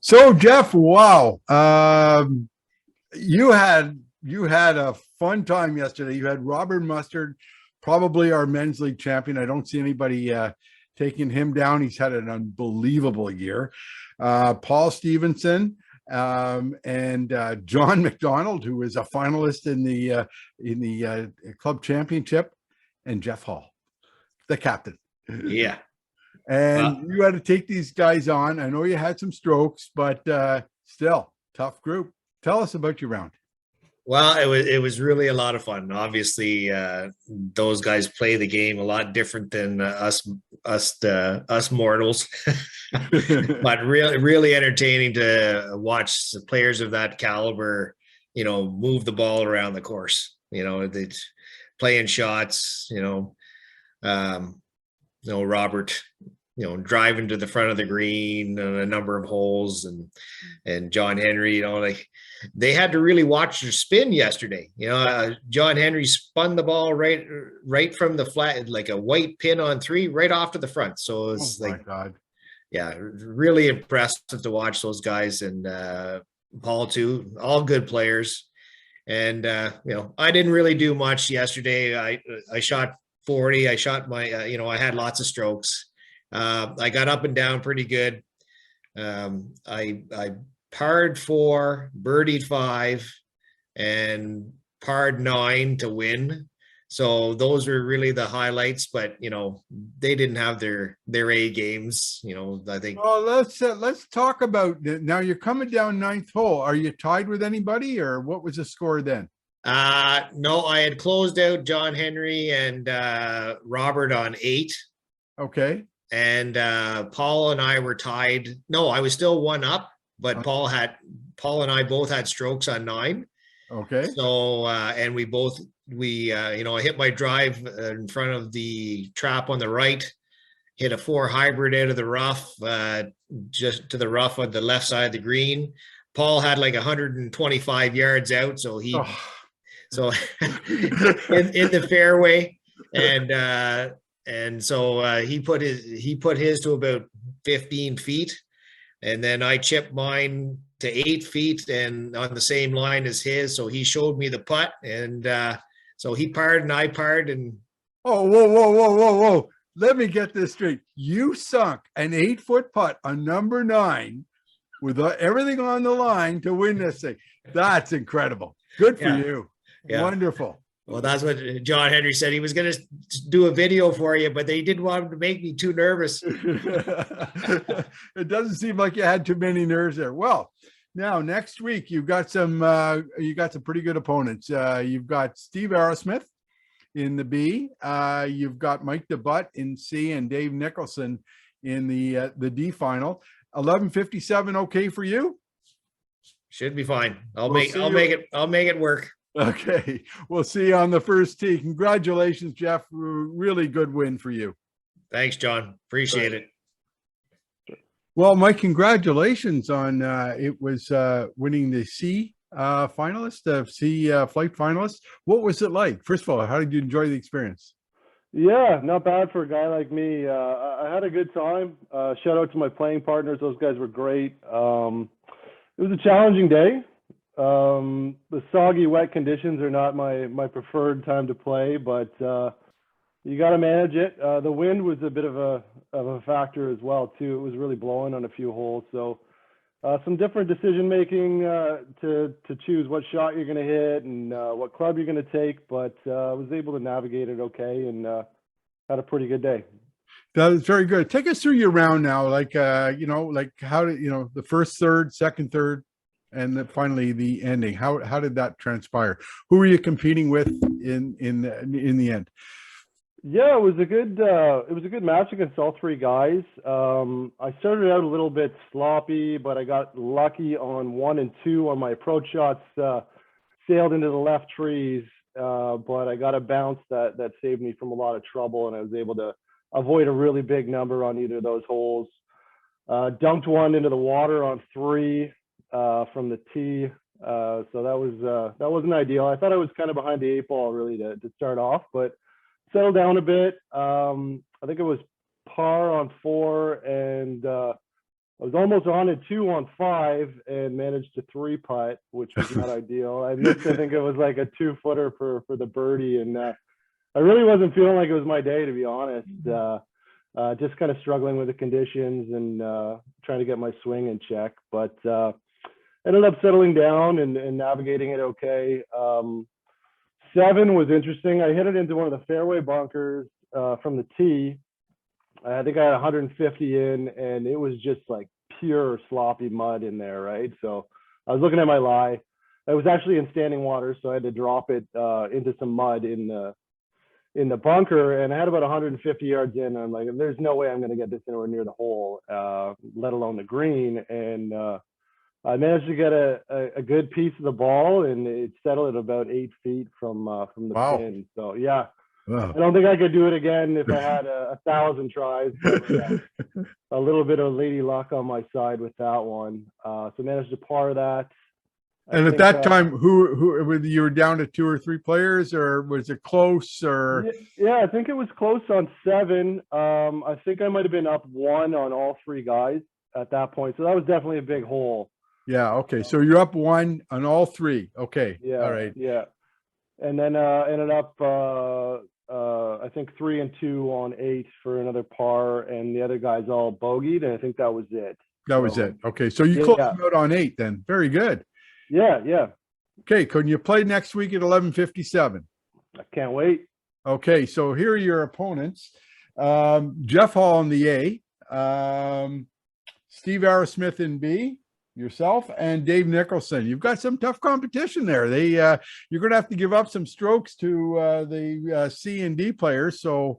So Jeff, wow, you had a fun time yesterday. You had Robert Mustard, probably our men's league champion. I don't see anybody taking him down. He's had an unbelievable year. Paul Stevenson and John McDonald, who is a finalist in the club championship, and Jeff Hall, the captain. Yeah. And Well, you had to take these guys on. I know you had some strokes, but still tough group. Tell us about your round. it was really a lot of fun. Obviously, those guys play the game a lot different than us mortals, but really entertaining to watch the players of that caliber, move the ball around the course. They playing shots. Robert, driving to the front of the green on a number of holes, and John Henry, like they had to really watch their spin yesterday. John Henry spun the ball right from the flat, like a white pin on three, right off to the front. So Oh it's my like, God. yeah, really impressive to watch those guys, and Paul too, all good players. And I didn't really do much yesterday. I shot 40. I shot my, I had lots of strokes. I got up and down pretty good. I parred 4, birdied 5, and parred 9 to win. So those were really the highlights, but they didn't have their A games. I think. Well, let's talk about now. You're coming down ninth hole. Are you tied with anybody, or what was the score then? No, I had closed out John Henry and Robert on 8. Okay. And Paul and I were tied. No, I was still 1 up, but Paul and I both had strokes on 9. Okay. So and I hit my drive in front of the trap on the right, hit a 4 hybrid out of the rough, just to the rough on the left side of the green. Paul had like 125 yards out, so Oh. so in the fairway, and so he put his to about 15 feet, and then I chipped mine to 8 feet and on the same line as his. So he showed me the putt, and so he parred and I parred, and Oh, whoa. Let me get this straight. You sunk an 8-foot putt on number 9 with everything on the line to win this thing. That's incredible. Good for you. Yeah. Wonderful. Well, that's what John Henry said. He was going to do a video for you, but they didn't want him to make me too nervous. It doesn't seem like you had too many nerves there. Well, now next week you've got some pretty good opponents. You've got Steve Arrowsmith in the B. You've got Mike DeButt in C and Dave Nicholson in the D final. 11:57, okay for you? Should be fine. I'll make it work. Okay, we'll see you on the first tee. Congratulations, Jeff. Really good win for you. Thanks, John. Appreciate it. Well, Mike, congratulations on it was winning the C finalist, C flight finalist. What was it like? First of all, how did you enjoy the experience? Yeah, not bad for a guy like me. I had a good time. Shout out to my playing partners. Those guys were great. It was a challenging day. The soggy, wet conditions are not my preferred time to play, but you got to manage it. The wind was a bit of a factor as well too. It was really blowing on a few holes, so some different decision making to choose what shot you're going to hit and what club you're going to take. But I was able to navigate it okay and had a pretty good day. That is very good. Take us through your round now, like how did the first third, second third, and then finally the ending. How did that transpire? Who were you competing with in the end? Yeah, it was a good match against all 3 guys. I started out a little bit sloppy, but I got lucky on 1 and 2 on my approach shots. Sailed into the left trees, but I got a bounce that saved me from a lot of trouble, and I was able to avoid a really big number on either of those holes. Dunked one into the water on 3. From the tee, so that wasn't ideal. I thought I was kind of behind the 8 ball really to start off, but settled down a bit. I think it was par on 4 and I was almost on a 2 on 5 and managed to 3-putt, which was not ideal. I missed, I think it was like a 2-footer for the birdie, and I really wasn't feeling like it was my day, to be honest. Just kind of struggling with the conditions and trying to get my swing in check, but ended up settling down and navigating it okay. 7 was interesting. I hit it into one of the fairway bunkers from the tee. I think I had 150 in, and it was just like pure sloppy mud in there, right? So I was looking at my lie. I was actually in standing water, so I had to drop it into some mud in the bunker, and I had about 150 yards in. And I'm like, there's no way I'm going to get this anywhere near the hole, let alone the green. And I managed to get a good piece of the ball, and it settled at about 8 feet from the pin. So yeah. Wow. I don't think I could do it again if I had 1,000 tries. But, a little bit of lady luck on my side with that one. So managed to par that. And at that time, who you were down to 2 or 3 players, or was it close? Or yeah, I think it was close on 7. I think I might have been up 1 on all 3 guys at that point. So that was definitely a big hole. Yeah. Okay. So you're up 1 on all 3. Okay. Yeah. All right. Yeah. And then ended up I think 3 and 2 on 8 for another par, and the other guys all bogeyed, and I think that was it. That was it. Okay. So you closed out on 8 then. Very good. Yeah. Yeah. Okay. Can you play next week at 11:57? I can't wait. Okay. So here are your opponents. Jeff Hall in the A, Steve Arrowsmith in B, yourself, and Dave Nicholson. You've got some tough competition there. You're going to have to give up some strokes to the C and D players. So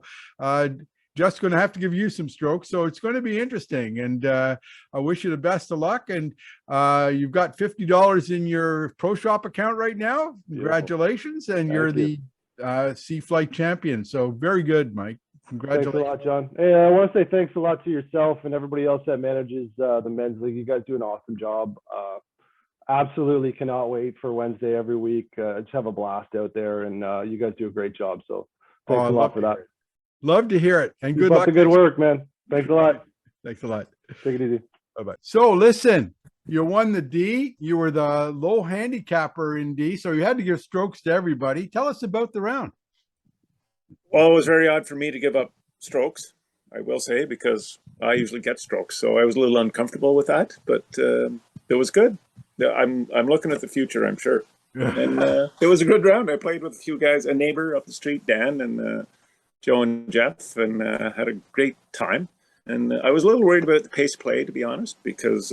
just going to have to give you some strokes. So it's going to be interesting. And I wish you the best of luck. And you've got $50 in your Pro Shop account right now. Congratulations. And you're the C Flight champion. So very good, Mike. Congratulations. Thanks a lot, John. Hey, I want to say thanks a lot to yourself and everybody else that manages the men's league. You guys do an awesome job. Absolutely cannot wait for Wednesday every week. Just have a blast out there, and you guys do a great job. So thanks a lot for that. Love to hear it. And good luck. Good work, man. Thanks a lot. Thanks a lot. Take it easy. Bye-bye. So listen, you won the D. You were the low handicapper in D, so you had to give strokes to everybody. Tell us about the round. Well, it was very odd for me to give up strokes, I will say, because I usually get strokes. So I was a little uncomfortable with that, but it was good. I'm looking at the future, I'm sure. And it was a good round. I played with a few guys, a neighbor up the street, Dan, and Joe and Jeff, and had a great time. And I was a little worried about the pace play, to be honest, because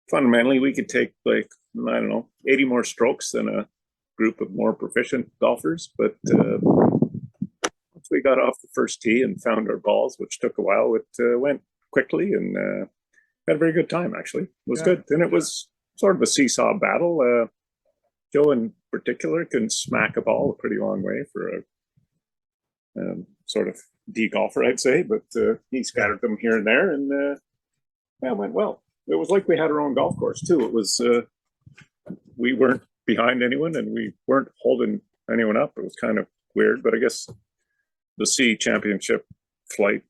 fundamentally we could take, like, I don't know, 80 more strokes than a group of more proficient golfers. But once we got off the first tee and found our balls, which took a while, it went quickly, and had a very good time, actually. It was good. And it was sort of a seesaw battle. Joe in particular can smack a ball a pretty long way for a sort of D golfer, I'd say, but he scattered them here and there, and it went well. It was like we had our own golf course too. It was we weren't behind anyone, and we weren't holding anyone up. It was kind of weird, but I guess the C Championship flight,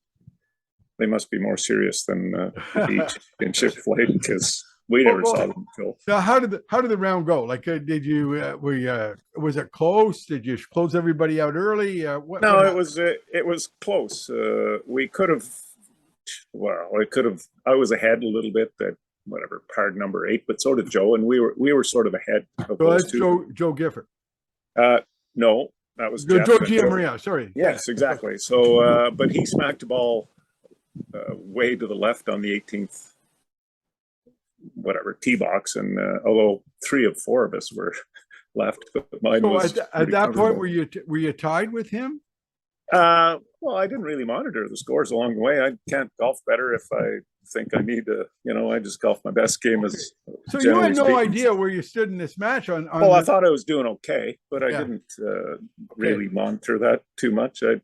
they must be more serious than the D Championship flight, because we never saw them until. Now, how did the round go? Like, did you was it close? Did you close everybody out early? No, it was close. We could have. Well, it could have. I was ahead a little bit at whatever card number 8, but so did Joe, and we were sort of ahead of so those that's two. Joe Gifford. No, that was Joe Jeff Giammaria. Sorry. Yes, exactly. So, but he smacked the ball way to the left on the 18th. Whatever tee box, and although 3 of 4 of us were left, but mine was at that point. Were you tied with him? Well, I didn't really monitor the scores along the way. I can't golf better if I think I need to. I just golf my best game as. So you had no idea where you stood in this match on well, I thought I was doing okay, but I didn't really monitor that too much. It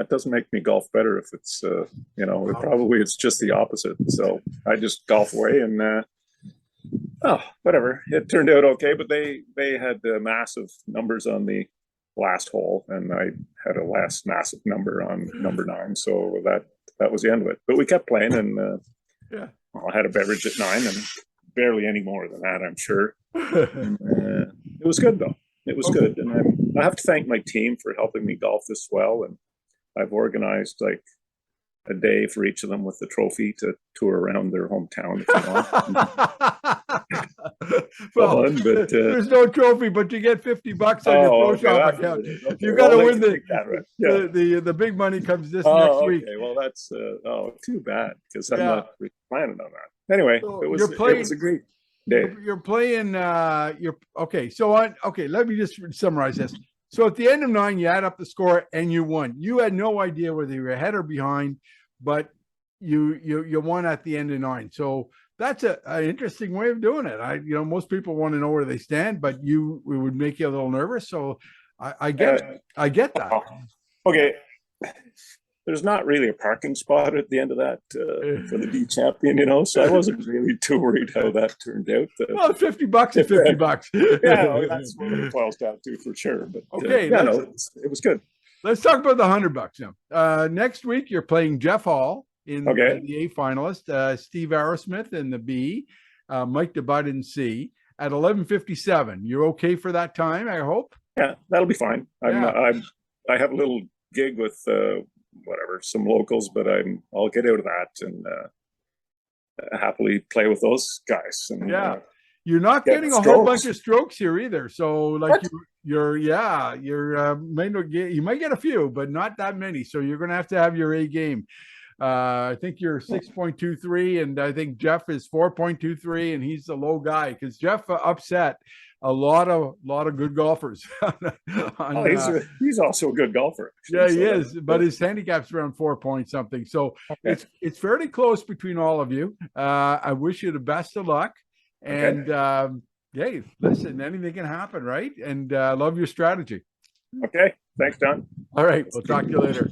doesn't make me golf better if it's probably it's just the opposite. So I just golf away, and whatever. It turned out okay, but they had massive numbers on the last hole, and I had a last massive number on number 9. So that was the end of it. But we kept playing, and well, I had a beverage at 9 and barely any more than that, I'm sure. And, it was good though. It was good, and I have to thank my team for helping me golf this well. And I've organized like a day for each of them with the trophy to tour around their hometown if they want. Well, But there's no trophy, but you get $50 on your pro shop account. You got to well, win the big money comes this next week. Okay, well that's too bad because I'm not really planning on that. Anyway, So it was a great day. You're playing. You're okay. So let me just summarize this. So at the end of 9, you add up the score and you won. You had no idea whether you were ahead or behind, but you won at the end of 9. So that's an interesting way of doing it. Most people want to know where they stand, but it would make you a little nervous. So I get that. Okay. There's not really a parking spot at the end of that for the D champion, so I wasn't really too worried how that turned out. Well, $50 is $50. Yeah, that's what it boils down to for sure. But okay, it was good. Let's talk about the $100 now. Next week, you're playing Jeff Hall in the A finalist, Steve Arrowsmith in the B, Mike DeBudd in C at 11:57. You're okay for that time, I hope? Yeah, that'll be fine. I have a little gig with some locals, but I'll get out of that and happily play with those guys. And, you're not getting a whole bunch of strokes here either. So like you might get a few, but not that many. So you're going to have your A game. I think you're 6.23 and I think Jeff is 4.23 and he's the low guy because Jeff upset a lot of good golfers. He's also a good golfer. Yeah, he is, but his handicap's around 4 point something. So it's fairly close between all of you. I wish you the best of luck. And hey, listen, anything can happen, right? And love your strategy. Okay, thanks, John. All right, we'll talk to you later.